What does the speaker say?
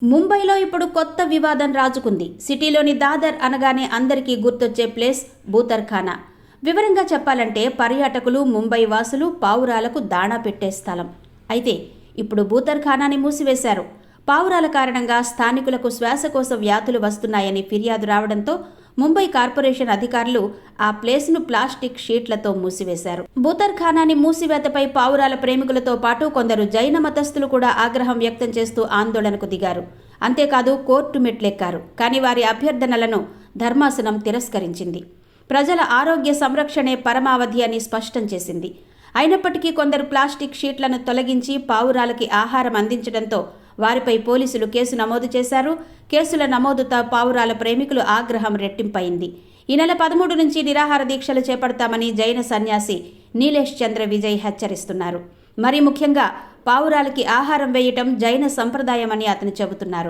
ముంబైలో ఇప్పుడు కొత్త వివాదం రాజుకుంది. సిటీలోని దాదర్ అనగానే అందరికీ గుర్తొచ్చే ప్లేస్ బూతర్ఖానా. వివరంగా చెప్పాలంటే పర్యాటకులు, ముంబై వాసులు పావురాలకు దాణా పెట్టే స్థలం. అయితే ఇప్పుడు బూతర్ఖానాని మూసివేశారు. పావురాల కారణంగా స్థానికులకు శ్వాసకోశ వ్యాధులు వస్తున్నాయని ఫిర్యాదు రావడంతో ముంబై కార్పొరేషన్ అధికారులు ఆ ప్లేస్ను ప్లాస్టిక్ షీట్లతో మూసివేశారు. బూతర్ఖానాని మూసివేతపై పావురాల ప్రేమికులతో పాటు కొందరు జైన మతస్థులు కూడా ఆగ్రహం వ్యక్తం చేస్తూ ఆందోళనకు దిగారు. అంతేకాదు కోర్టు మెట్లెక్కారు. కానీ వారి అభ్యర్థనలను ధర్మాసనం తిరస్కరించింది. ప్రజల ఆరోగ్య సంరక్షణే పరమావధి అని స్పష్టం చేసింది. అయినప్పటికీ కొందరు ప్లాస్టిక్ షీట్లను తొలగించి పావురాలకి ఆహారం అందించడంతో వారిపై పోలీసులు కేసు నమోదు చేశారు. కేసుల నమోదుతో పావురాల ప్రేమికులు ఆగ్రహం రెట్టింపైంది. ఈ నెల 13 నుంచి నిరాహార దీక్షలు చేపడతామని జైన సన్యాసి నీలేష్ చంద్ర విజయ్ హెచ్చరిస్తున్నారు. మరి ముఖ్యంగా పావురాలకి ఆహారం వేయటం జైన సంప్రదాయమని అతను చెబుతున్నారు.